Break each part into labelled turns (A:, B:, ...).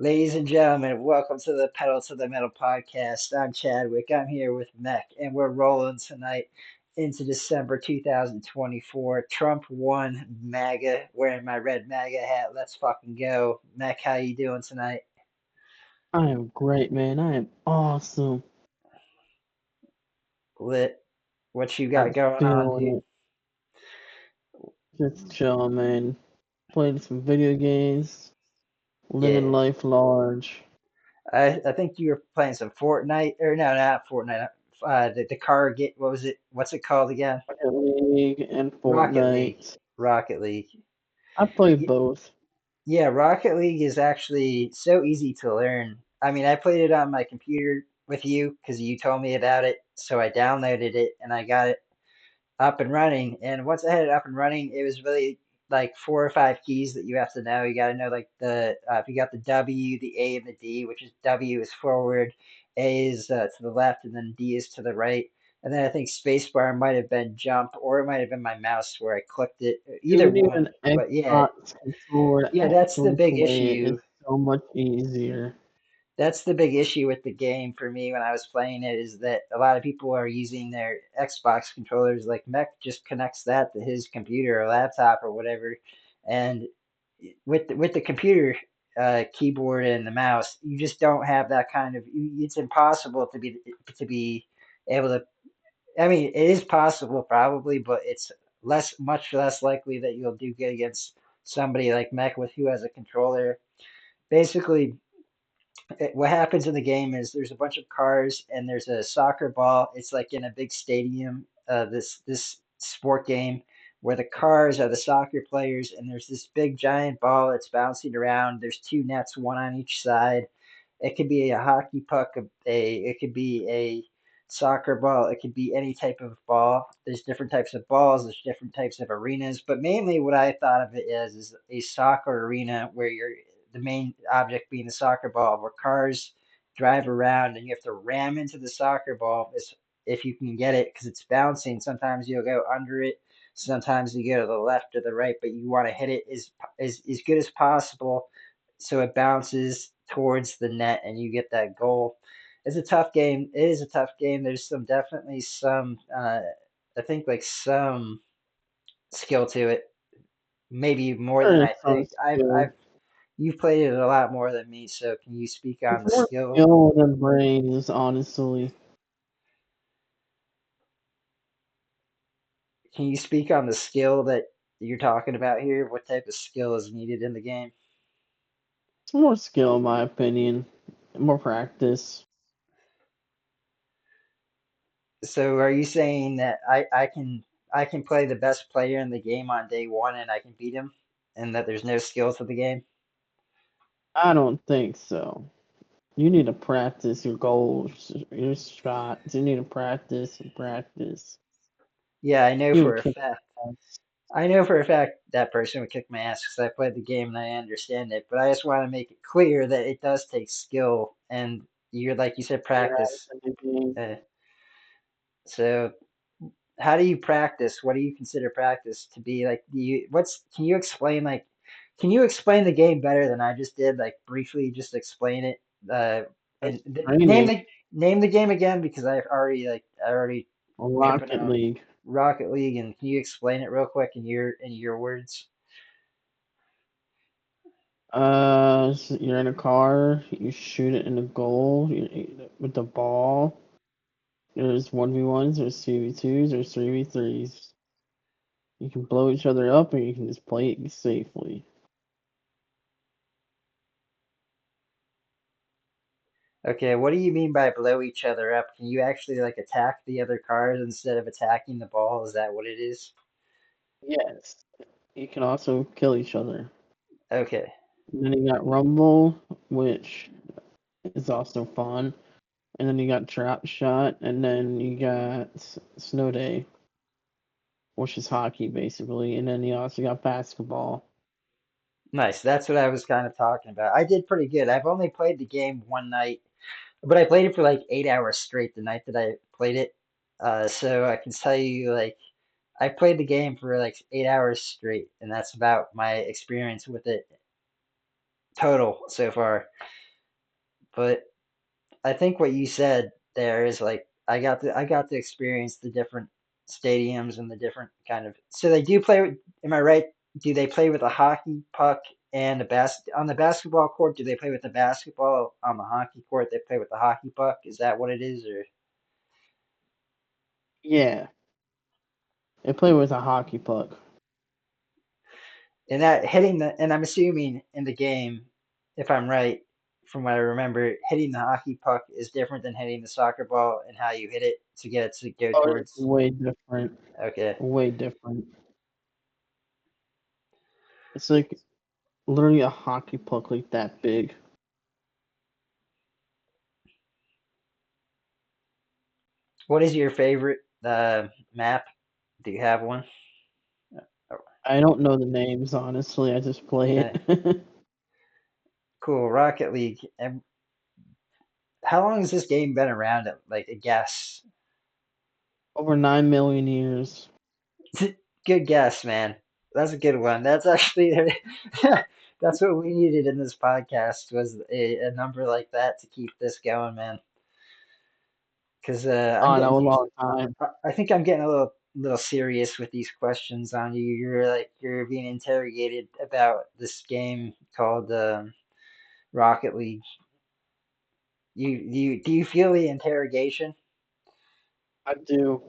A: Ladies and gentlemen, welcome to the Pedal to the Metal podcast. I'm Chadwick. I'm here with Meck, and we're rolling tonight into December 2024. Trump won MAGA, wearing my red MAGA hat. Let's fucking go. Meck, how you doing tonight?
B: I am great, man. I am awesome.
A: Lit. What you got
B: I'm
A: going on,
B: feeling
A: dude?
B: it. Just chilling, man. Playing some video games, living
A: Yeah.
B: life large.
A: I think you were playing some Fortnite, or no, not Fortnite. The car get, what was it? What's it called again?
B: Rocket League and
A: Rocket League.
B: Fortnite.
A: Rocket League.
B: I play both.
A: Yeah, Rocket League is actually so easy to learn. I mean, I played it on my computer with you because you told me about it. So I downloaded it and I got it up and running. And once I had it up and running, it was really like four or five keys that you have to know. You got to know like if you got the W, the A, and the D, which is W is forward, A is to the left, and then D is to the right. And then I think spacebar might have been jump, or it might have been my mouse where I clicked it.
B: You
A: Either
B: need
A: one.
B: an
A: But yeah,
B: Xbox controller to
A: yeah, that's the
B: actually
A: big
B: play it.
A: issue.
B: It's so much easier.
A: That's the big issue with the game for me when I was playing it is that a lot of people are using their Xbox controllers. Like Mech just connects that to his computer or laptop or whatever, and with the computer keyboard and the mouse, you just don't have that kind of. It's impossible to be able to. I mean, it is possible probably, but it's much less likely that you'll do good against somebody like Mech with who has a controller. Basically, what happens in the game is there's a bunch of cars and there's a soccer ball. It's like in a big stadium, this sport game where the cars are the soccer players and there's this big giant ball that's bouncing around. There's two nets, one on each side. It could be a hockey puck, it could be a soccer ball, it could be any type of ball. There's different types of balls, there's different types of arenas, but mainly what I thought of it as is a soccer arena where you're the main object being the soccer ball, where cars drive around and you have to ram into the soccer ball if you can get it because it's bouncing. Sometimes you'll go under it, sometimes you go to the left or the right, but you want to hit it as good as possible so it bounces towards the net and you get that goal. It's a tough game. It is a tough game. There's definitely some I think like some skill to it, maybe more than
B: There is
A: I
B: some
A: think.
B: skill.
A: You've played it a lot more than me, so can you speak on
B: It's
A: the
B: more
A: skill?
B: skill than brains, honestly.
A: Can you speak on the skill that you're talking about here? What type of skill is needed in the game?
B: It's more skill, in my opinion. More practice.
A: So are you saying that I can play the best player in the game on day one and I can beat him, and that there's no skill to the game?
B: I don't think so. You need to practice your goals, your shots. You need to practice and practice.
A: Yeah, I know
B: You can
A: for a
B: kick
A: fact.
B: ass.
A: I know for a fact that person would kick my ass because I played the game and I understand it. But I just want to make it clear that it does take skill and you're like you said, practice.
B: Yeah, in the game.
A: Uh, so how do you practice? What do you consider practice to be? Like, can you explain can you explain the game better than I just did? Like briefly, just explain it. And
B: That's training.
A: name the game again because I already tripping
B: Rocket
A: out.
B: League.
A: Rocket League, and can you explain it real quick in your words?
B: You're in a car. You shoot it in a goal with the ball. There's 1v1s, there's 2v2s, there's 3v3s. You can blow each other up, or you can just play it safely.
A: Okay, what do you mean by blow each other up? Can you actually like attack the other cars instead of attacking the ball? Is that what it is?
B: Yes. You can also kill each other.
A: Okay.
B: And then you got Rumble, which is also fun. And then you got Trap Shot, and then you got Snow Day, which is hockey basically, and then you also got basketball.
A: Nice. That's what I was kind of talking about. I did pretty good. I've only played the game one night, but I played it for like 8 hours straight the night that I played it. So I can tell you, like, I played the game for like 8 hours straight, and that's about my experience with it. total so far. But I think what you said there is like I got to experience the different stadiums and the different kind of. So they do play with, am I right? Do they play with a hockey puck and a on the basketball court? Do they play with the basketball on the hockey court? They play with the hockey puck. Is that what it is, or
B: Yeah, they play with a hockey puck.
A: and that hitting the? And I'm assuming in the game, if I'm right, from what I remember, hitting the hockey puck is different than hitting the soccer ball and how you hit it to get it to go
B: Oh, it's
A: towards.
B: way different.
A: Okay.
B: Way different. It's like literally a hockey puck like that big.
A: What is your favorite map? Do you have one? Oh,
B: I don't know the names, honestly. I just play
A: okay,
B: it.
A: cool. Rocket League. And how long has this game been around? Like a guess.
B: Over 9 million years.
A: Good guess, man. That's a good one. That's actually that's what we needed in this podcast was a number like that to keep this going, man. Because I'm
B: Oh,
A: getting
B: no, a long time.
A: I think I'm getting a little serious with these questions on you. You're like you're being interrogated about this game called Rocket League. Do you feel the interrogation?
B: I do.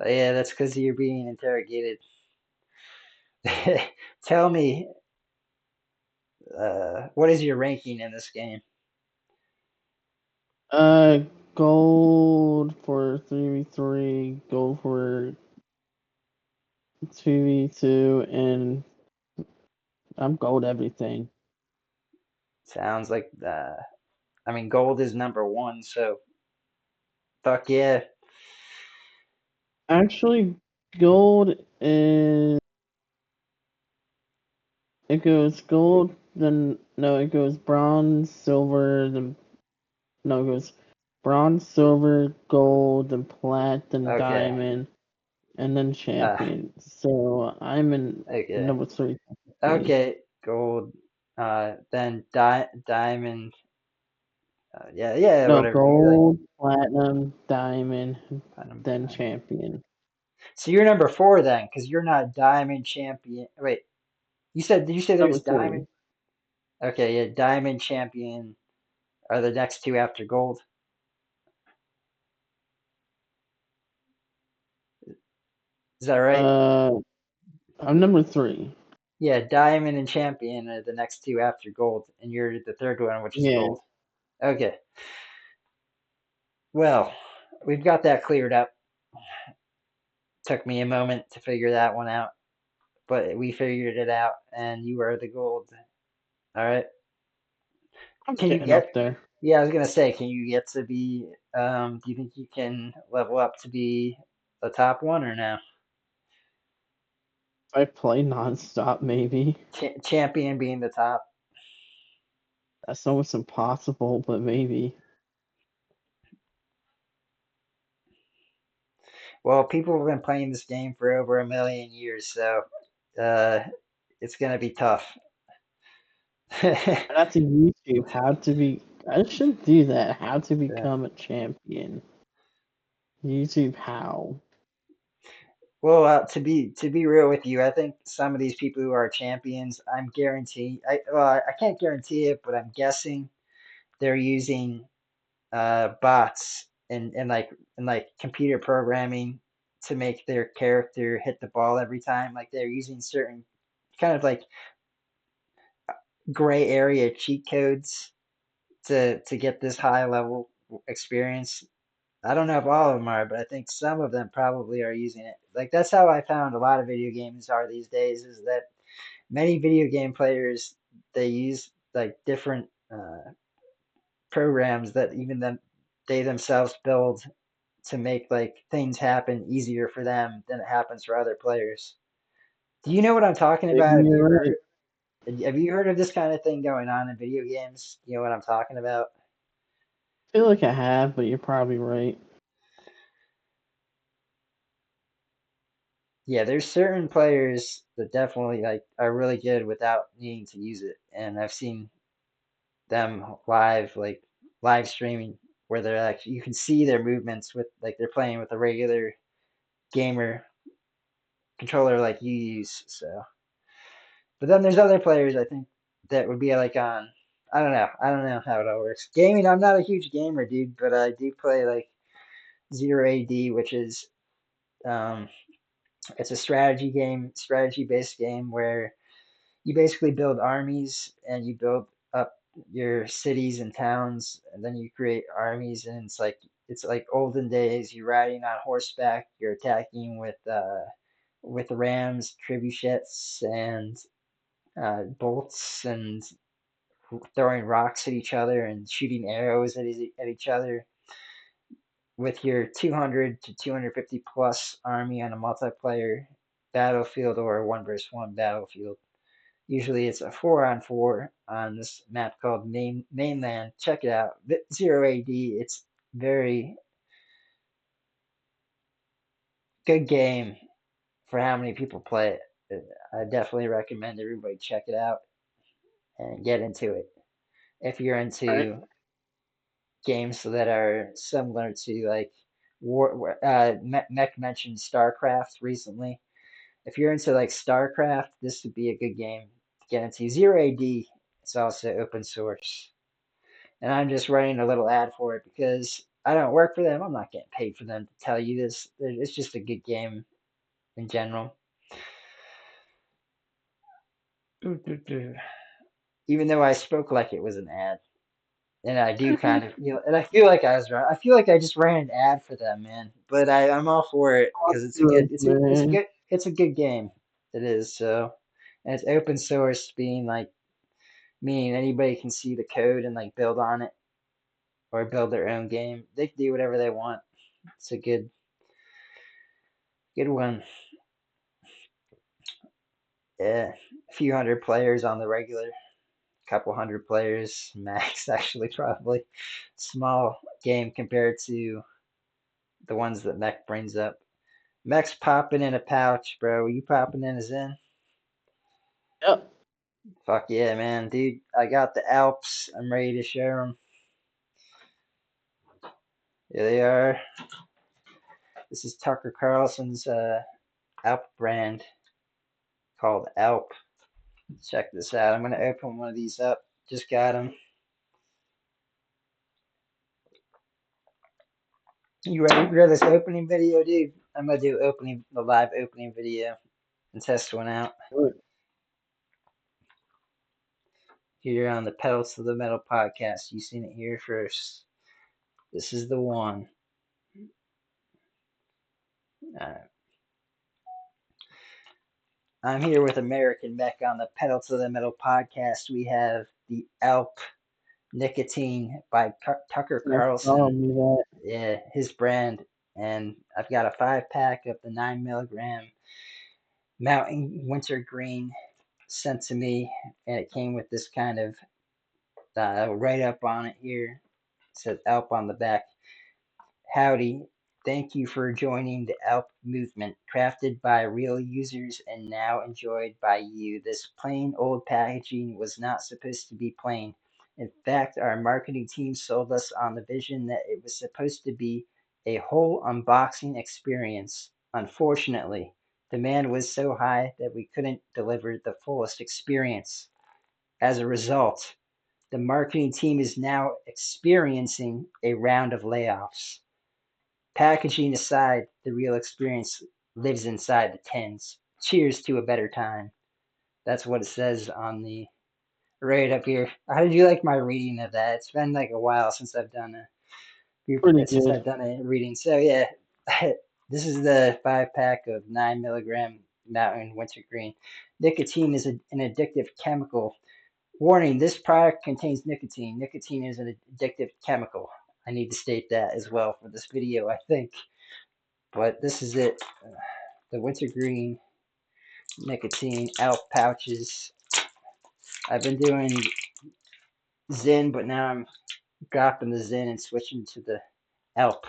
A: Yeah, that's because you're being interrogated. Tell me, what is your ranking in this game?
B: Uh, gold for 3v3, gold for 2v2, and I'm gold everything.
A: Sounds like I mean, gold is number one, so fuck yeah.
B: Actually, gold is. It goes gold, then. No, it goes bronze, silver, then. No, it goes bronze, silver, gold, then plat, then
A: Okay,
B: diamond, and then
A: uh,
B: champion. So I'm in
A: okay,
B: number three, technically.
A: okay. Gold, then diamond. Yeah, yeah,
B: No,
A: whatever you like.
B: gold, platinum, diamond,
A: Platinum,
B: then
A: diamond.
B: champion.
A: So you're number four then, because you're not diamond champion. Wait, did you say
B: Number
A: there's
B: three.
A: diamond? Okay, yeah, diamond champion are the next two after gold. Is that right?
B: Uh, I'm number three.
A: Yeah, diamond and champion are the next two after gold, and you're the third one, which is
B: Yeah,
A: gold. Okay, well, we've got that cleared up. Took me a moment to figure that one out, but we figured it out, and you are the gold. All right.
B: I'm
A: Can you
B: getting up
A: get?
B: there.
A: Yeah, I was gonna say, can you get to be? Do you think you can level up to be the top one or no?
B: If I play nonstop, maybe.
A: Champion being the top.
B: That's almost impossible, but maybe.
A: Well, people have been playing this game for over 1 million years, so uh, it's gonna be tough.
B: I'd have to YouTube how to be. I should do that. How to
A: Yeah.
B: become a champion. YouTube how.
A: Well, to be real with you, I think some of these people who are champions, I'm guarantee. I can't guarantee it, but I'm guessing they're using bots and like computer programming to make their character hit the ball every time. Like they're using certain kind of like gray area cheat codes to get this high level experience. I don't know if all of them are, but I think some of them probably are using it. Like that's how I found a lot of video games are these days, is that many video game players they use like different programs that even them they themselves build to make like things happen easier for them than it happens for other players. Do you know what I'm talking
B: Maybe
A: about? Have you
B: you're
A: ever
B: right.
A: have you heard of this kind of thing going on in video games? You know what I'm talking about?
B: I feel like I have, but you're probably right.
A: Yeah, there's certain players that definitely like are really good without needing to use it, and I've seen. them live, like live streaming, where they're actually you can see their movements with like they're playing with a regular gamer controller like you use. So, but then there's other players I think that would be like on. I don't know how it all works. Gaming, I'm not a huge gamer, dude, but I do play like Zero AD, which is um, it's a strategy game, strategy based game where you basically build armies and you build up your cities and towns, and then you create armies, and it's like olden days. You're riding on horseback. You're attacking with rams, trebuchets, and bolts, and throwing rocks at each other and shooting arrows at each other with your 200 to 250 plus army on a multiplayer battlefield or a one versus one battlefield. Usually it's a 4 on 4 on this map called Mainland. Check it out. Zero AD. It's very good game for how many people play it. I definitely recommend everybody check it out and get into it. If you're
B: Right.
A: into games that are similar to like Meck mentioned StarCraft recently. If you're into like StarCraft, this would be a good game to get into. Zero AD, it's also open source. And I'm just running a little ad for it because I don't work for them. I'm not getting paid for them to tell you this. It's just a good game in general. Even though I spoke like it was an ad, and I do kind of, and I feel like I was right. I feel like I just ran an ad for them, man. But I'm all for it because
B: Awesome, man.
A: it's a good game. It is so, and it's open source, being like meaning anybody can see the code and like build on it or build their own game. They can do whatever they want. It's a good one. Yeah, a few hundred players on the regular, couple hundred players max, actually, probably. Small game compared to the ones that Mech brings up. Mech's popping in a pouch, bro. You popping in a Zen?
B: Yep.
A: Fuck yeah, man. Dude, I got the Alps. I'm ready to share them. Here they are. This is Tucker Carlson's Alp brand called Alp. Check this out. I'm going to open one of these up. Just got them. You ready for this opening video, dude? I'm gonna do the live opening video and test one out
B: Good.
A: here on the Pedals to the Metal podcast. You seen it here first. This is the one. Uh, I'm here with American Meck on the Pedal to the Metal podcast. We have the Alp Nicotine by Tucker
B: Nice
A: Carlson.
B: telling me that.
A: Yeah, his brand. And I've got a 5 pack of the 9 milligram Mountain Wintergreen sent to me, and it came with this kind of write up on it here. It says Alp on the back. Howdy. Thank you for joining the Alp movement, crafted by real users and now enjoyed by you. This plain old packaging was not supposed to be plain. In fact, our marketing team sold us on the vision that it was supposed to be a whole unboxing experience. Unfortunately, demand was so high that we couldn't deliver the fullest experience. As a result, the marketing team is now experiencing a round of layoffs. Packaging aside, the real experience lives inside the tins. Cheers to a better time. That's what it says on the right up here. How did you like my reading of that? It's been like a while since I've done
B: Pretty good.
A: a reading. So yeah, this is the 5 pack of 9 milligram Mountain Wintergreen. Nicotine is an addictive chemical. Warning, this product contains nicotine. Nicotine is an addictive chemical. I need to state that as well for this video, I think. But this is it. The wintergreen nicotine elf pouches. I've been doing Zin, but now I'm dropping the Zin and switching to the Elp.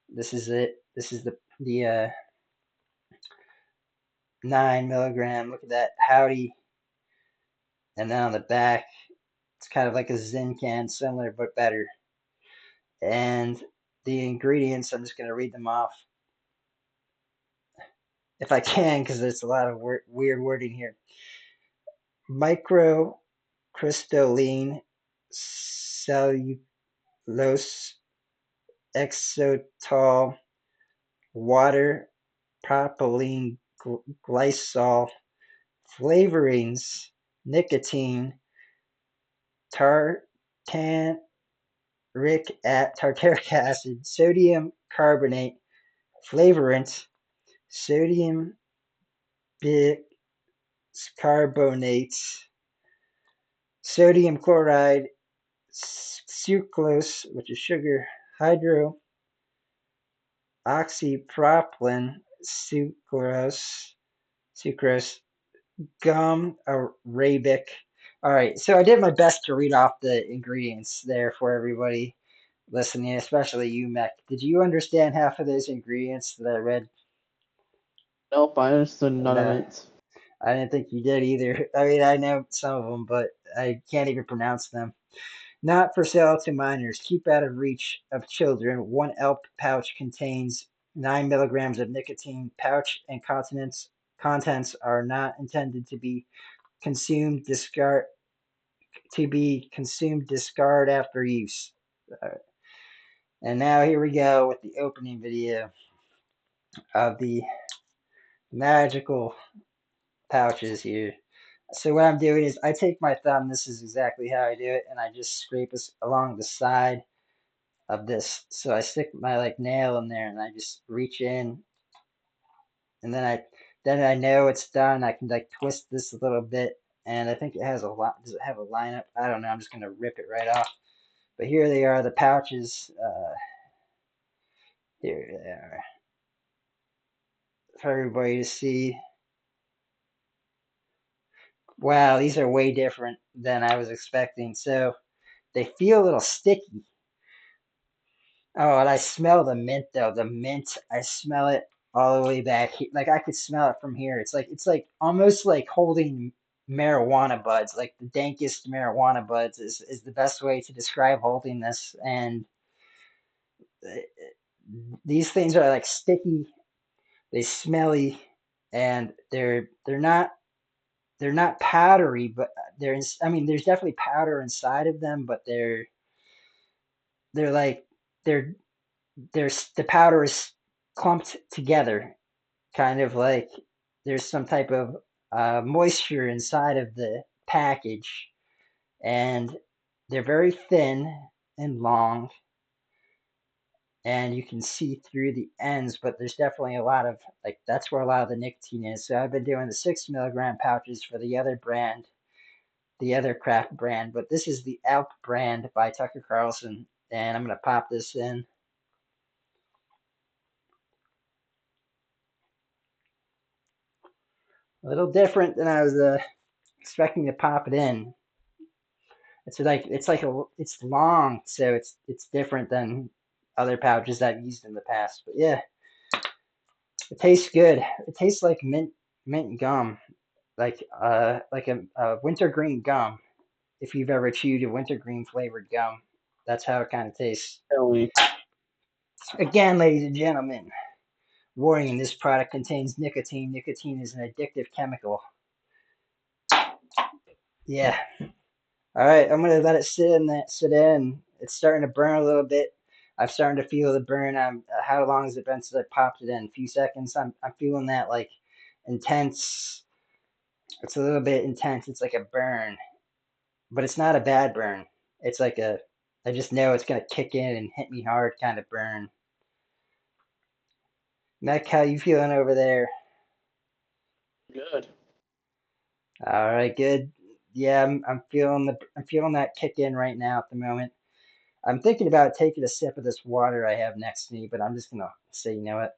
A: This is it. This is the 9 milligram. Look at that, howdy. And then on the back, It's kind of like a Zin can, similar but better. And the ingredients, I'm just going to read them off if I can, because there's a lot of weird wording here. Microcrystalline cellulose exotol water propylene glycol flavorings nicotine tartanic tartaric acid sodium carbonate flavorant sodium bicarbonates sodium chloride sucrose, which is sugar, hydroxypropylene sucrose, gum arabic. All right, so I did my best to read off the ingredients there for everybody listening, especially you, Meck. Did you understand half of those ingredients that I read?
B: Nope, I understood none of
A: No,
B: it.
A: I didn't think you did either. I mean, I know some of them, but I can't even pronounce them. Not for sale to minors. Keep out of reach of children. One ELP pouch contains 9 milligrams of nicotine. Pouch and contents are not intended to be consumed, discard after use. Uh, and now here we go with the opening video of the magical pouches here. So what I'm doing is I take my thumb. This is exactly how I do it, and I just scrape this along the side of this. So I stick my like nail in there, and I just reach in, and then I know it's done. I can like twist this a little bit, and I think it has a lot. Does it have a lineup? I don't know. I'm just gonna rip it right off. But here they are, the pouches. Here they are for everybody to see. Wow, these are way different than I was expecting. So they feel a little sticky. Oh, and I smell the mint though. The mint, I smell it all the way back. Like I could smell it from here. It's like almost like holding marijuana buds. Like the dankest marijuana buds is the best way to describe holding this. And uh, these things are like sticky. They smelly, and they're not powdery, but I mean, there's definitely powder inside of them, but they're like they're the powder is clumped together, kind of like there's some type of moisture inside of the package, and they're very thin and long, and you can see through the ends, but there's definitely a lot of like that's where a lot of the nicotine is. So I've been doing the 6 milligram pouches for the other brand, the other craft brand, but this is the Alp brand by Tucker Carlson, and I'm gonna pop this in. A little different than I was expecting to pop it in. It's long, so it's different than other pouches I've used in the past. But yeah, it tastes good. It tastes like mint gum, like a wintergreen gum. If you've ever chewed a wintergreen flavored gum, that's how it kind of tastes.
B: Tell me.
A: Again, ladies and gentlemen, warning: this product contains nicotine. Nicotine is an addictive chemical. Yeah. All right, I'm gonna let it sit in. It's starting to burn a little bit. I'm starting to feel the burn. How long has it been since I popped it in? A few seconds. I'm feeling that like intense. It's a little bit intense. It's like a burn, but it's not a bad burn. It's like I just know it's gonna kick in and hit me hard kind of burn. Meck, how you feeling over there?
B: Good.
A: All right, good. Yeah, I'm feeling that kick in right now at the moment. I'm thinking about taking a sip of this water I have next to me, but I'm just gonna say, you know what?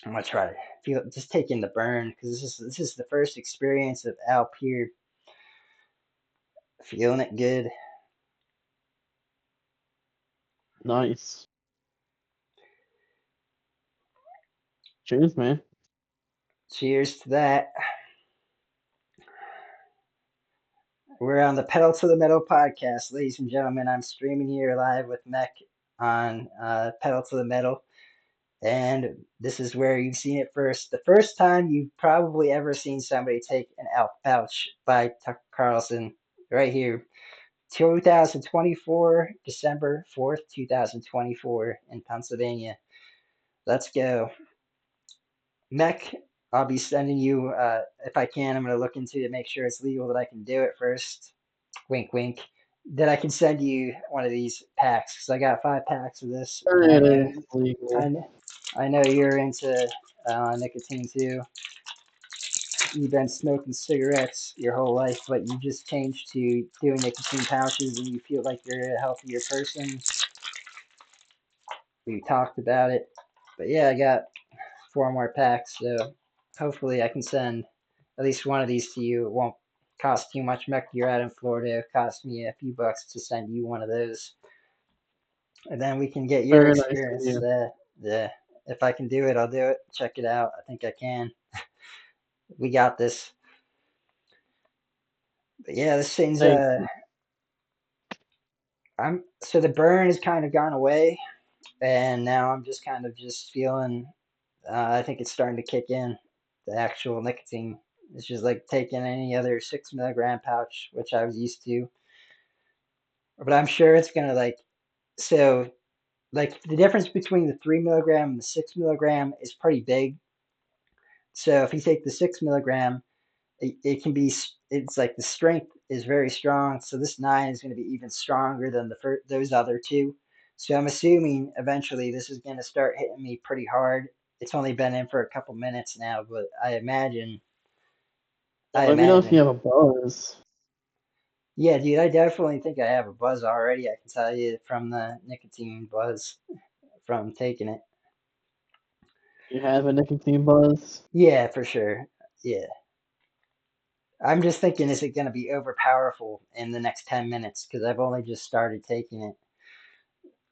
A: I'm gonna try to feel just take in the burn because this is the first experience of Alp here. Feeling it good.
B: Nice. Cheers, man.
A: Cheers to that. We're on the Pedal to the Metal podcast, ladies and gentlemen. I'm streaming here live with Meck on Pedal to the Metal, and this is where you've seen it first. The first time you've probably ever seen somebody take an Elf Pouch by Tucker Carlson, right here. 2024, December 4th, 2024, in Pennsylvania. Let's go. Mech, I'll be sending you, if I can, I'm going to look into it, make sure it's legal that I can do it first. Wink, wink. That I can send you one of these packs because I got 5 packs of this,
B: Sure,
A: and
B: it is
A: I
B: legal.
A: know, I know you're into nicotine too. You've been smoking cigarettes your whole life, but you just changed to doing nicotine pouches, and you feel like you're a healthier person. We talked about it, but yeah, I got 4 more packs, so hopefully I can send at least one of these to you. It won't cost too much. Mech, you're out in Florida. It cost me a few bucks to send you one of those, and then we can get your
B: Very nice of
A: experience.
B: you.
A: The If I can do it, I'll do it. Check it out. I think I can. We got this. But yeah, this thing's
B: Thank you.
A: I'm so the burn has kind of gone away, and now I'm just kind of just feeling. I think it's starting to kick in. The actual nicotine. It's just like taking any other 6 milligram pouch, which I was used to. But I'm sure it's gonna so like the difference between the 3 milligram and the 6 milligram is pretty big. So if you take the 6 milligram, it can be it's like the strength is very strong. So this 9 is going to be even stronger than those other two. So I'm assuming eventually this is going to start hitting me pretty hard. It's only been in for a couple minutes now, but
B: Yeah,
A: I
B: let me know if you
A: imagine,
B: have a buzz.
A: yeah, dude, I definitely think I have a buzz already. I can tell you from the nicotine buzz from taking it.
B: You have a nicotine buzz?
A: Yeah, for sure. Yeah. I'm just thinking, is it going to be overpowerful in the next 10 minutes? Because I've only just started taking it,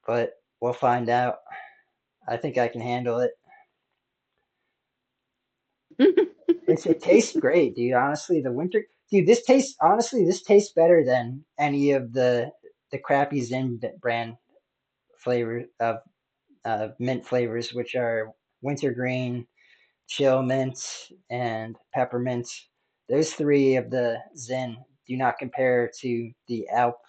A: but we'll find out. I think I can handle it. It tastes great, dude. Honestly, the winter, dude, this tastes better than any of the crappy Zen brand flavor of mint flavors, which are wintergreen, chill mint, and peppermint. Those three of the Zen do not compare to the Alp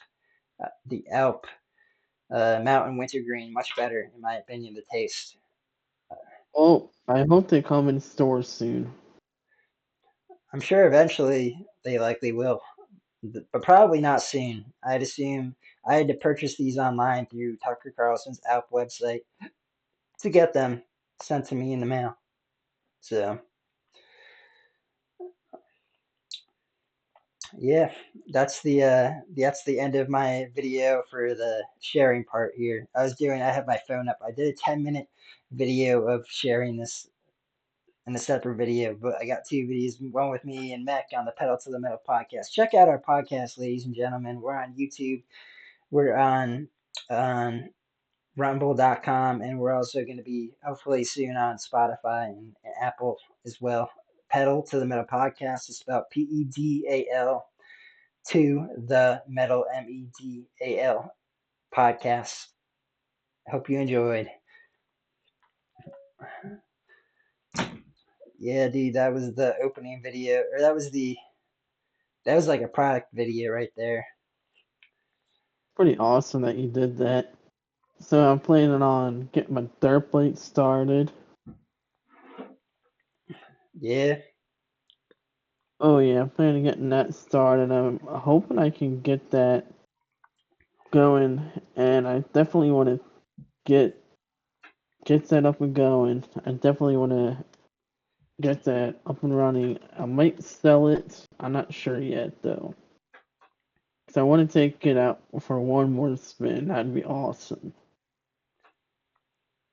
A: Mountain Wintergreen. Much better, in my opinion, the taste.
B: Well, I hope they come in stores soon.
A: I'm sure eventually they likely will, but probably not soon. I'd assume I had to purchase these online through Tucker Carlson's Alp website to get them sent to me in the mail. So yeah, that's the end of my video for the sharing part here. I have my phone up. I did a 10-minute video of sharing this in a separate video, but I got 2 videos, one with me and Meck on the Pedal to the Metal podcast. Check out our podcast, ladies and gentlemen. We're on YouTube. We're on rumble.com, and we're also going to be hopefully soon on Spotify and Apple as well. Pedal to the Metal podcast is spelled PEDAL to the Metal MEDAL podcast. Hope you enjoyed. Yeah, dude, that was the opening video, or that was like a product video right there.
B: Pretty awesome that you did that. So I'm planning on getting my dirt plate started.
A: Yeah,
B: Oh yeah, I'm planning on getting that started. I'm hoping I can get that going, and I definitely want to get get that up and going. I definitely want to get that up and running. I might sell it. I'm not sure yet though. Cause I want to take it out for one more spin. That'd be awesome.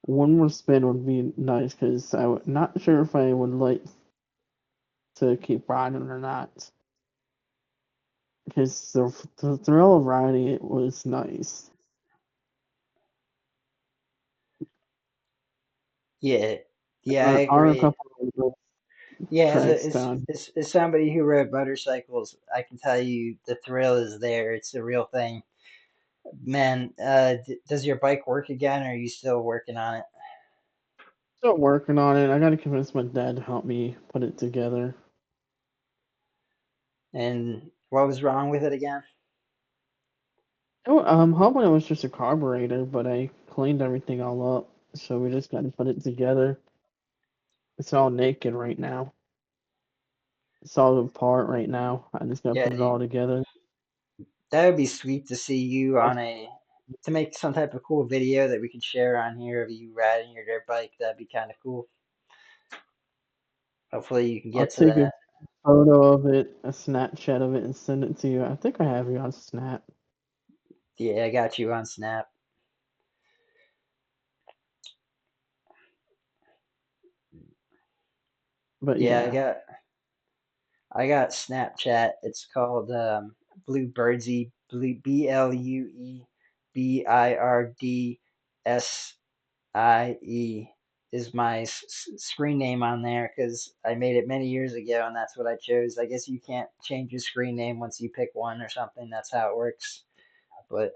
B: One more spin would be nice because I'm not sure if I would like to keep riding or not. Because the thrill of riding it was nice.
A: yeah, yeah, I
B: There are a
A: agree.
B: couple of those.
A: Yeah,
B: tracks down.
A: as somebody who rode motorcycles, I can tell you the thrill is there. It's a real thing. Man, d does your bike work again, or are you still working on it?
B: Still working on it. I gotta convince my dad to help me put it together.
A: And what was wrong with it again?
B: Oh, I'm hoping it was just a carburetor, but I cleaned everything all up, so we just gotta put it together. It's all naked right now. It's all apart right now. I just gotta
A: Yeah,
B: put it all together.
A: that would be sweet to see you
B: I'll,
A: on a to make some type of cool video that we could share on here of you riding your dirt bike. That'd be kind of cool. Hopefully you can
B: I'll
A: get to
B: take a
A: that.
B: photo of it, a Snapchat of it, and send it to you. I think I have you on Snap,
A: Yeah, I got you on Snap.
B: but
A: Yeah,
B: yeah.
A: I got Snapchat. It's called Blue Birdsy, Blue BLUEBIRDSIE is my screen name on there because I made it many years ago and that's what I chose. I guess you can't change your screen name once you pick one or something. That's how it works. But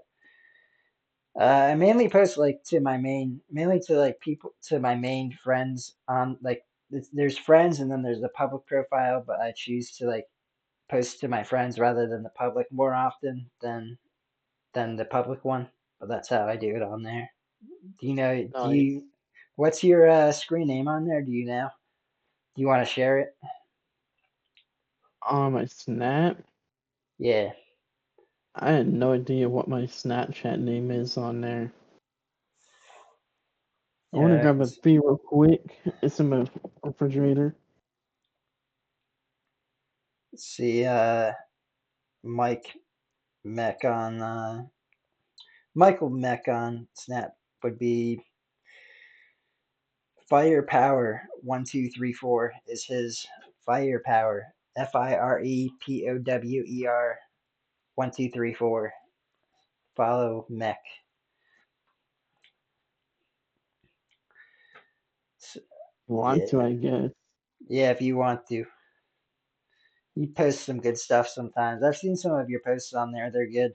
A: I mainly post like to my main, mainly to like people, to my main friends on like, there's friends and then there's the public profile, but I choose to like post to my friends rather than the public more often than the public one. But that's how I do it on there. Do you know, do
B: Nice.
A: you, what's your screen name on there? Do you know? Do you want to share it?
B: On my Snap,
A: Yeah.
B: I had no idea what my Snapchat name is on there. I want to grab a
A: Let's
B: pee real quick. It's in my refrigerator.
A: see. Mike Meck on Michael Meck on Snap would be Firepower 1234 is his Firepower. FIREPOWER 1234. Follow Meck. S
B: Want to,
A: yeah,
B: I guess.
A: yeah. If you want to, you post some good stuff sometimes. I've seen some of your posts on there. They're good,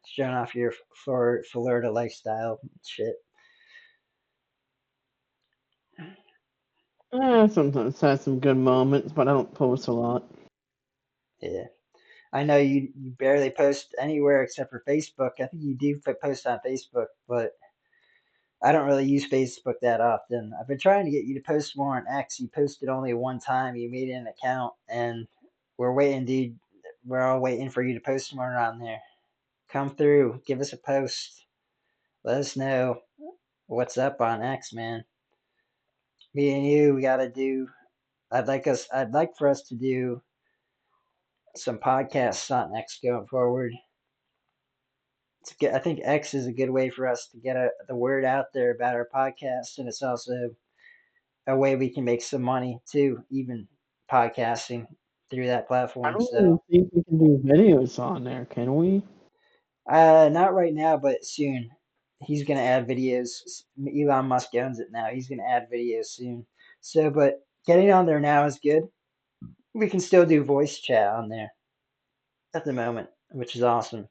A: showing off your Florida lifestyle shit.
B: Sometimes has some good moments, but I don't post a lot.
A: Yeah, I know you barely post anywhere except for Facebook. I think you do post on Facebook, but I don't really use Facebook that often. I've been trying to get you to post more on X. You posted only one time. You made an account, and we're waiting, dude. We're all waiting for you to post more on there. Come through, give us a post. Let us know what's up on X, man. Me and you, we gotta do. I'd like for us to do some podcasts on X going forward. I think X is a good way for us to get the word out there about our podcast, and it's also a way we can make some money too, even podcasting through that
B: I
A: platform.
B: don't
A: So,
B: even think we can do videos on there, can we?
A: not right now, but soon. He's gonna add videos. Elon Musk owns it now. He's gonna add videos soon. So, but getting on there now is good. We can still do voice chat on there at the moment, which is awesome.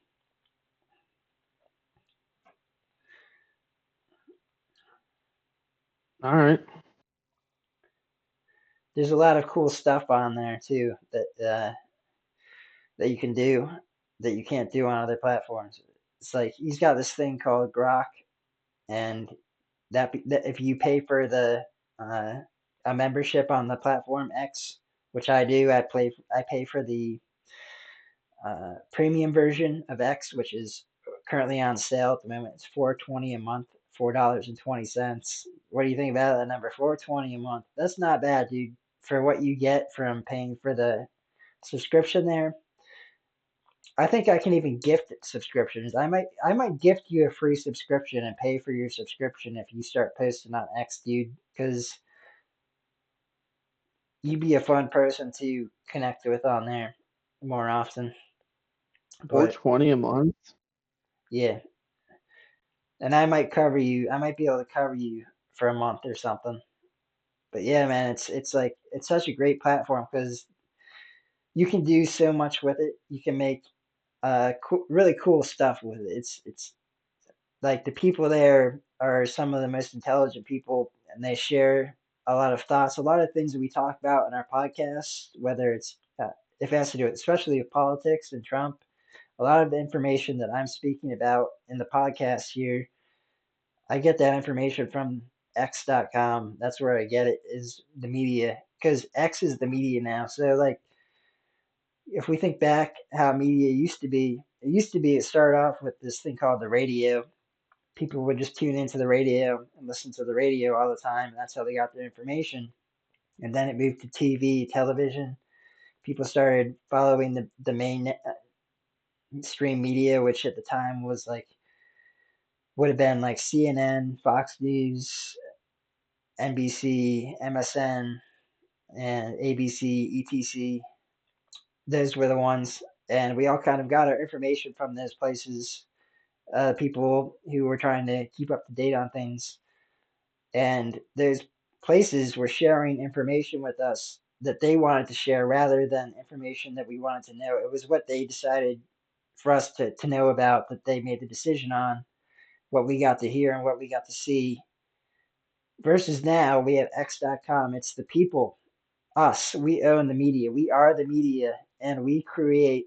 B: All right.
A: There's a lot of cool stuff on there too that you can do that you can't do on other platforms. It's like he's got this thing called Grok, and that if you pay for the uh, a membership on the platform X, which I do, I pay for the premium version of X, which is currently on sale at the moment. It's $4.20 a month, $4.20. What do you think about that number? $4.20 a month. That's not bad, dude. For what you get from paying for the subscription there, I think I can even gift subscriptions. I might gift you a free subscription and pay for your subscription if you start posting on X, dude, because you'd be a fun person to connect with on there more often. But
B: 420 a month.
A: yeah, and I might cover you. I might be able to cover you for a month or something. But yeah, man, it's like it's such a great platform because you can do so much with it. You can make really cool stuff with it. It's like the people there are some of the most intelligent people, and they share a lot of thoughts, a lot of things that we talk about in our podcast, whether it's if it has to do with, especially with politics and Trump. A lot of the information that I'm speaking about in the podcast here, I get that information from X.com. That's where I get it, is the media, because X is the media now. So like if we think back how media it started off with this thing called the radio. People would just tune into the radio and listen to the radio all the time. And that's how they got their information. And then it moved to TV, television. People started following the main stream media, which at the time was like would have been like CNN, Fox News, NBC, MSN, and ABC, ETC. Those were the ones, and we all kind of got our information from those places. People who were trying to keep up to date on things, and those places were sharing information with us that they wanted to share rather than information that we wanted to know. It was what they decided for us to know about that they made the decision on, what we got to hear and what we got to see. Versus now, we have X.com. It's the people, us. We own the media. We are the media, and we create.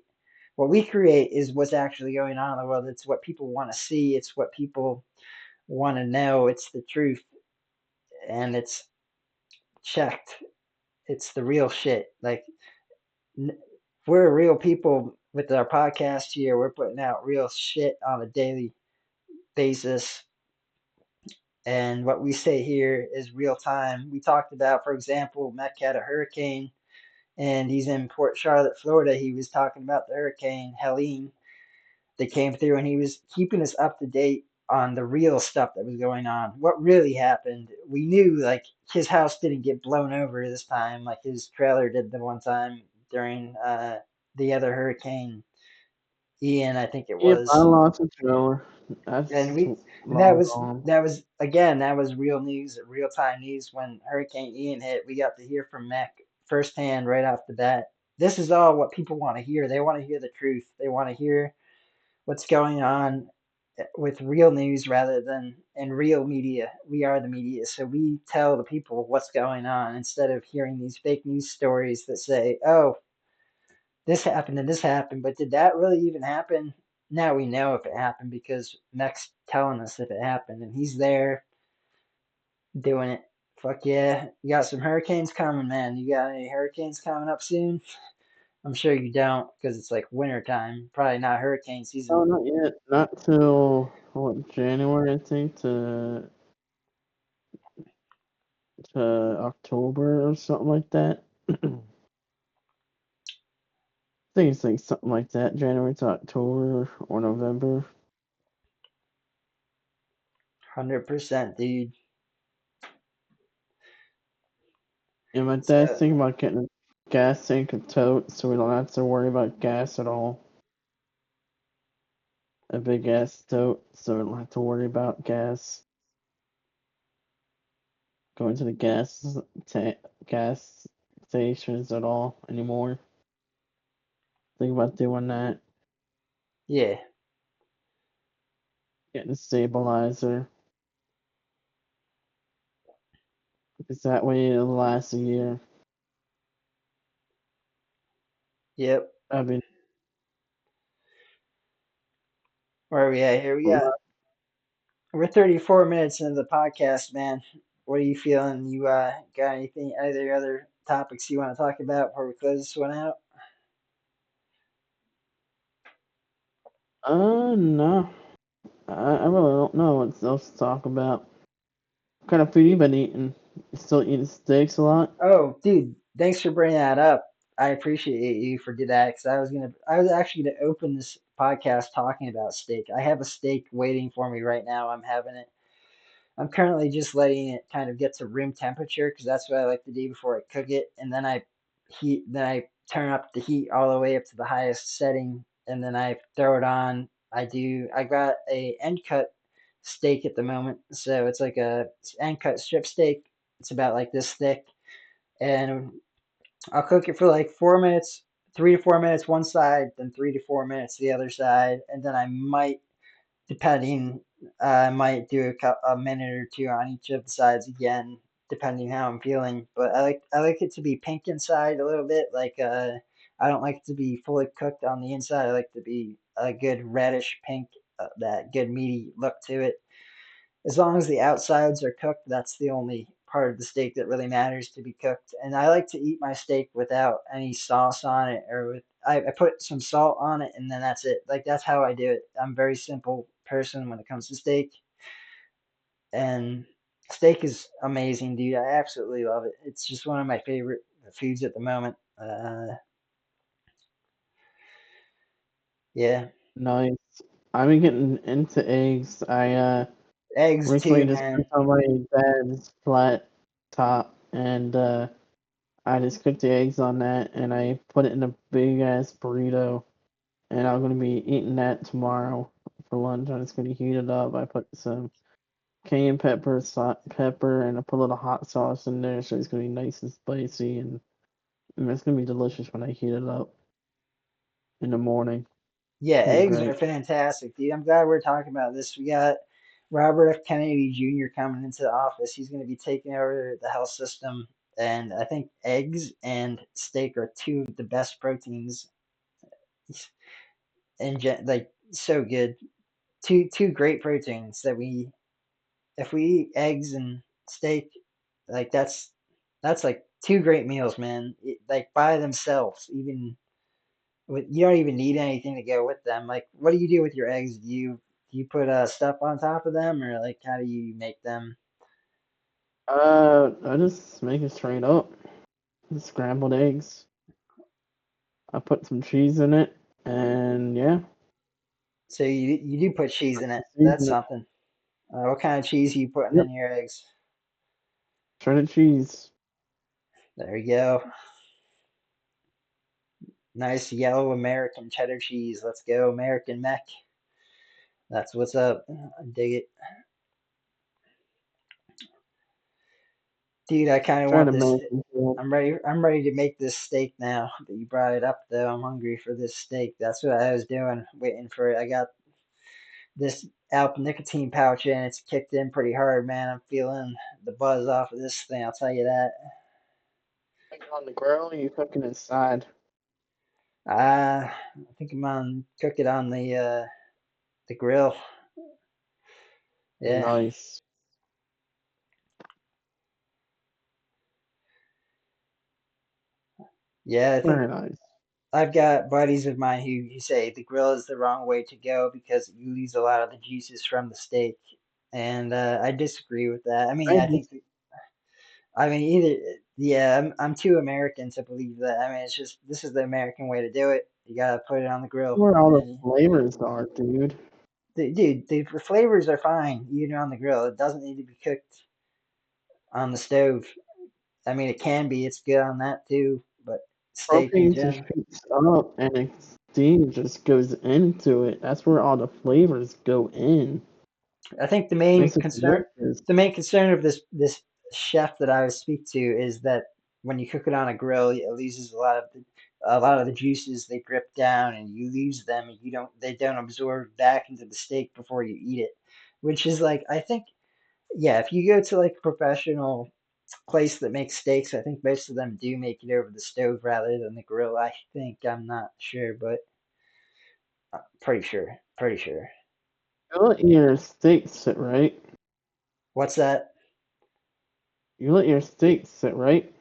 A: What we create is what's actually going on in the world. It's what people want to see. It's what people want to know. It's the truth, and it's checked. It's the real shit. Like we're real people with our podcast here. We're putting out real shit on a daily basis, and what we say here is real time. We talked about, for example, Meck had a hurricane, and he's in Port Charlotte, Florida. He was talking about the hurricane Helene that came through, and he was keeping us up to date on the real stuff that was going on, what really happened. We knew like his house didn't get blown over this time, like his trailer did the one time during the other hurricane, Ian, I think it
B: Yep, I
A: was.
B: lost a trailer.
A: And
B: That's
A: we and
B: long gone.
A: that was again that was real news, real time news when Hurricane Ian hit. We got to hear from Meck firsthand right off the bat. This is all what people want to hear. They want to hear the truth. They want to hear what's going on with real news rather than in real media. We are the media, so we tell the people what's going on instead of hearing these fake news stories that say, "Oh, this happened and this happened," but did that really even happen? Now we know if it happened because Meck's telling us if it happened, and he's there doing it. Fuck yeah. You got some hurricanes coming, man. You got any hurricanes coming up soon? I'm sure you don't because it's like winter time. Probably not hurricane season.
B: Oh, not yet. Not till what, January, I think, to October or something like that. I think it's like something like that, January to October or November.
A: 100%, dude.
B: And my dad's
A: So,
B: thinking about getting a gas tank of tote so we don't have to worry about gas at all. A big gas tote so we don't have to worry about gas going to the gas stations at all anymore. Think about doing that.
A: yeah.
B: Getting a stabilizer. Because that way it'll last a year.
A: Yep.
B: I mean,
A: Where are we at here? We're 34 minutes into the podcast, man. What are you feeling? You got anything, other topics you want to talk about before we close this one out?
B: no. I really don't know what else to talk about. What kind of food you been eating? You still eating steaks a lot?
A: Oh, dude, thanks for bringing that up. I appreciate you for doing that because I was actually gonna open this podcast talking about steak. I have a steak waiting for me right now. I'm having it. I'm currently just letting it kind of get to room temperature because that's what I like to do before I cook it, and then I turn up the heat all the way up to the highest setting, and then I throw it on. I got a end cut steak at the moment, so it's like a end cut strip steak. It's about like this thick, and I'll cook it for like 4 minutes, 3 to 4 minutes one side, then 3 to 4 minutes the other side, and then I might, depending, I might do a minute or two on each of the sides again, depending how I'm feeling. But I like it to be pink inside a little bit. Like I don't like it to be fully cooked on the inside. I like to be a good reddish pink, that good meaty look to it. As long as the outsides are cooked, that's the only part of the steak that really matters to be cooked. And I like to eat my steak without any sauce on it, or with I put some salt on it and then that's it. Like that's how I do it. I'm a very simple person when it comes to steak, and steak is amazing, dude. I absolutely love it. It's just one of my favorite foods at the moment. Yeah,
B: Nice. I've been getting into eggs. I
A: eggs
B: recently
A: too,
B: just
A: man.
B: cooked on my dad's flat top, and I just cooked the eggs on that, and I put it in a big ass burrito, and I'm gonna be eating that tomorrow for lunch. I'm just gonna heat it up. I put some cayenne pepper, pepper, and I put a little hot sauce in there, so it's gonna be nice and spicy, and it's gonna be delicious when I heat it up in the morning.
A: Yeah,
B: It's gonna be
A: eggs are
B: great.
A: fantastic, dude. I'm glad we're talking about this. We got Robert F. Kennedy Jr. coming into the office. He's going to be taking over the health system, and I think eggs and steak are two of the best proteins, and like so good. Two great proteins that we, if we eat eggs and steak, like that's like two great meals, man. Like by themselves, even you don't even need anything to go with them. Like, what do you do with your eggs? Do you put stuff on top of them, or like how do you make them?
B: I just make it straight up. Scrambled eggs. I put some cheese in it, and yeah,
A: So you do put cheese
B: put
A: in it.
B: some
A: That's
B: seasoning.
A: something. What kind of cheese are you putting
B: Yep,
A: in your eggs?
B: shredded cheese.
A: There you go. Nice yellow American cheddar cheese. Let's go, American Meck. That's what's up. I dig it, dude. I kind of
B: Tried
A: want this.
B: American food.
A: I'm ready. I'm ready to make this steak now that you brought it up. Though I'm hungry for this steak. That's what I was doing, waiting for it. I got this Alp nicotine pouch in. It's kicked in pretty hard, man. I'm feeling the buzz off of this thing. I'll tell you that.
B: Like on the grill, you cooking inside.
A: I think I'm on cook it on the grill. Yeah,
B: Nice.
A: yeah. I think
B: Very nice.
A: I've got buddies of mine who say the grill is the wrong way to go because you lose a lot of the juices from the steak, and I disagree with that. I mean,
B: I
A: I
B: just
A: think I mean either yeah. I'm too American to believe that. I mean, it's just this is the American way to do it. You gotta put it on the grill,
B: where all the
A: and
B: flavors are, dude.
A: dude, the flavors are fine even on the grill. It doesn't need to be cooked on the stove. I mean, it can be. It's good on that too, but steak in
B: Propane just
A: general.
B: heats up, and the steam just goes into it. That's where all the flavors go in.
A: I think
B: Makes it delicious.
A: the main concern of this chef that I speak to is that when you cook it on a grill, it loses a lot of the juices. They drip down, and you lose them. And you don't they don't absorb back into the steak before you eat it, which is like I think yeah. If you go to like a professional place that makes steaks, I think most of them do make it over the stove rather than the grill. I think I'm not sure, but pretty sure. Pretty sure.
B: You let your steak sit right.
A: What's that?
B: You let your steak sit right.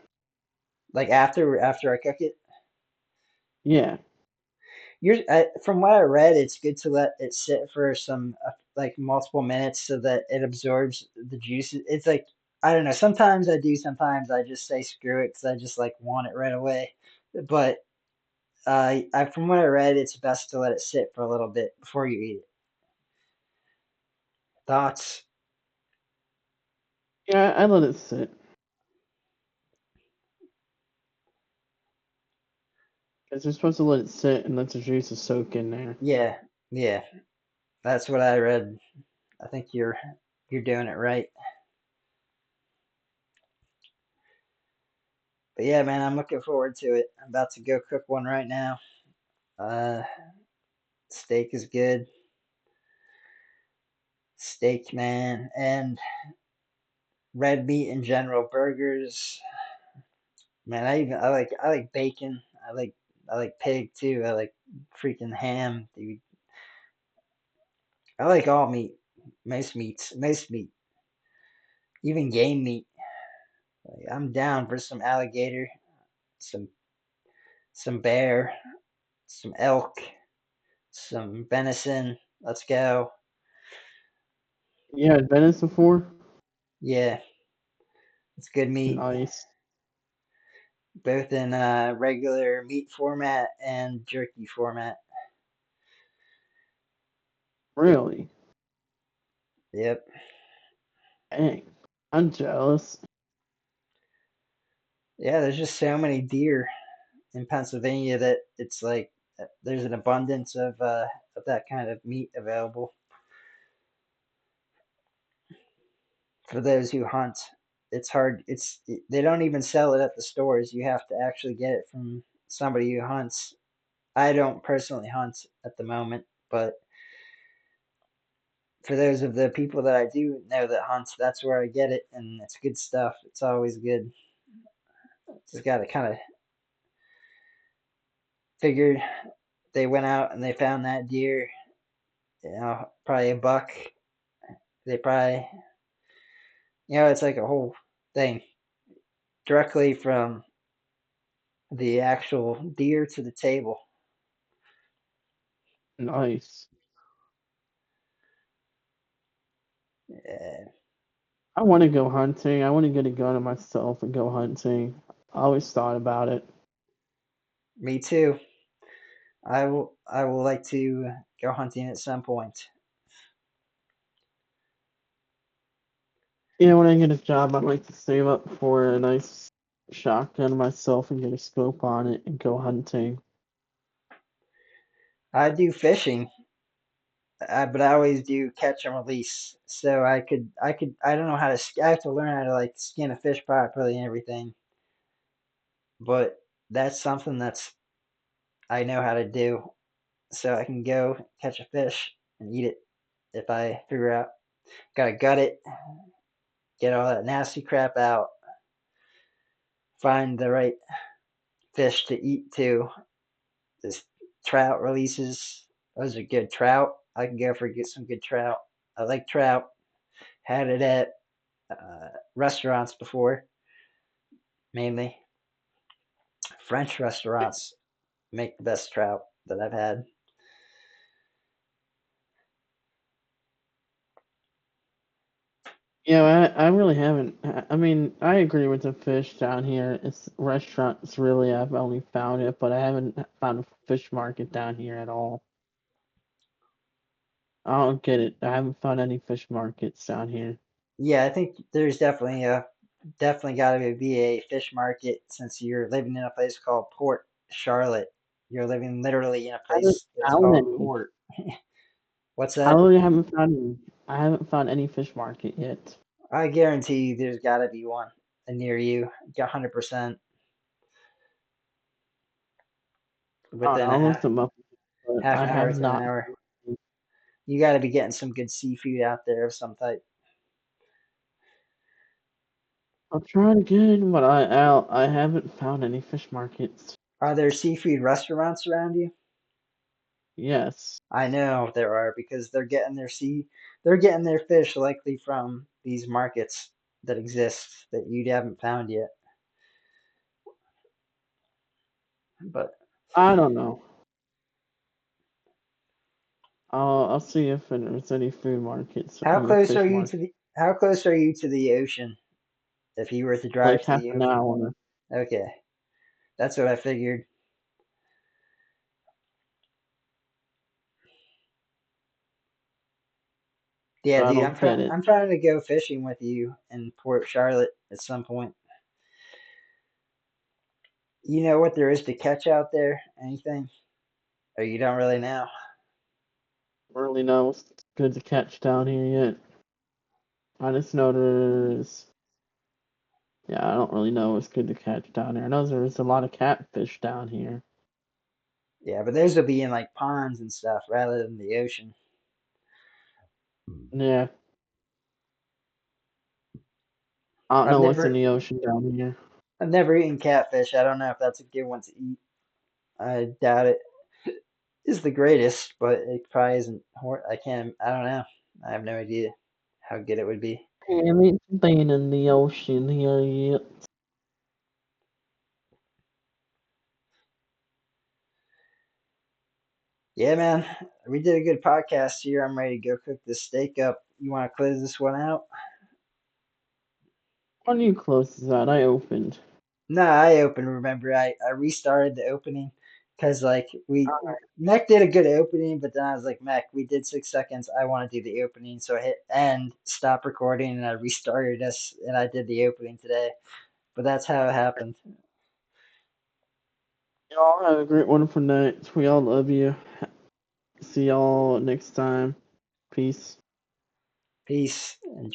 A: Like after I cook it?
B: Yeah.
A: From what I read, it's good to let it sit for some like multiple minutes so that it absorbs the juices. It's like I don't know. Sometimes I do. Sometimes I just say screw it because I just like want it right away. But from what I read, it's best to let it sit for a little bit before you eat it. Thoughts?
B: Yeah, I let it sit. Because you're supposed to let it sit and let the juices soak in there.
A: Yeah, yeah. That's what I read. I think you're doing it right. But yeah, man, I'm looking forward to it. I'm about to go cook one right now. Uh, Steak is good. Steak, man, and red meat in general. Burgers, man. I like bacon. I like pig too. I like freaking ham, dude. I like all meat, most meat, even game meat. Like, I'm down for some alligator, some some bear, some elk, some venison. Let's go.
B: Yeah, had Venice before.
A: Yeah, it's good meat,
B: Nice.
A: both in regular meat format and jerky format.
B: Really?
A: Yep.
B: Dang. I'm jealous.
A: Yeah, there's just so many deer in Pennsylvania that it's like there's an abundance of that kind of meat available for those who hunt. It's hard. They don't even sell it at the stores. You have to actually get it from somebody who hunts. I don't personally hunt at the moment, but for those of the people that I do know that hunts, that's where I get it, and it's good stuff. It's always good. Just got to kind of figured they went out and they found that deer, probably a buck. They probably, it's like a whole thing directly from the actual deer to the table.
B: Nice.
A: Uh,
B: I want to go hunting. I want to get a gun of myself and go hunting. I always thought about it.
A: Me too. I will like to go hunting at some point.
B: Yeah, when I get a job, I'd like to save up for a nice shotgun myself and get a scope on it and go hunting.
A: I do fishing, but I always do catch and release. So I don't know how to. I have to learn how to like skin a fish properly and everything. But that's something that's I know how to do. So I can go catch a fish and eat it if I figure out. Gotta gut it, get all that nasty crap out, find the right fish to eat too. This trout releases, those are good. Trout, I can go for get some good trout. I like trout. Had it at restaurants before, mainly French restaurants make the best trout that I've had.
B: Yeah, I really haven't. I mean, I agree with the fish down here. It's restaurants really. I've only found it, but I haven't found a fish market down here at all. I don't get it. I haven't found any fish markets down here.
A: Yeah, I think there's definitely got to be a fish market since you're living in a place called Port Charlotte. You're living literally in a
B: I haven't
A: place that's
B: found
A: called
B: any.
A: Port. What's
B: I
A: that?
B: really haven't found any. I haven't found any fish market yet.
A: I guarantee you there's got to be one near you. 100%
B: I don't know.
A: within
B: I'll look them up, but
A: half
B: I
A: an hour
B: have
A: to an
B: not.
A: hour. You got to be getting some good seafood out there of some type.
B: I'll try it again, but I haven't found any fish markets.
A: Are there seafood restaurants around you?
B: Yes.
A: I know there are because they're getting their fish likely from these markets that exist that you haven't found yet. But
B: I don't know. I'll see if there's any food markets. I mean, fish market.
A: how close are you to the ocean if you were to
B: Like
A: drive to
B: half
A: the
B: an
A: ocean?
B: hour.
A: Okay, that's what I figured. Yeah,
B: I
A: dude,
B: don't get it.
A: I'm trying to go fishing with you in Port Charlotte at some point. You know what there is to catch out there? Anything? Or you don't really know?
B: Really know what's good to catch down here yet. I just know there's Yeah, I don't really know what's good to catch down there. I know there's a lot of catfish down here.
A: Yeah, but those will be in like ponds and stuff rather than the ocean.
B: Yeah, I don't
A: I've
B: know what's in
A: never
B: the ocean down here.
A: I've never eaten catfish. I don't know if that's a good one to eat. I doubt it is the greatest, but it probably isn't. I can't. I don't know. I have no idea how good it would be.
B: Haven't been in the ocean here yet.
A: Yeah, man, we did a good podcast here. I'm ready to go cook this steak up. You want to close this one out?
B: Why do you close that? I opened.
A: No, I opened. Remember, I restarted the opening because like we Meck did a good opening, but then I was like, Meck, we did 6 seconds. I want to do the opening, so I hit end, stop recording, and I restarted us, and I did the opening today. But that's how it happened.
B: Y'all have a great, wonderful night. We all love you. See y'all next time. Peace.
A: Peace. Enjoy.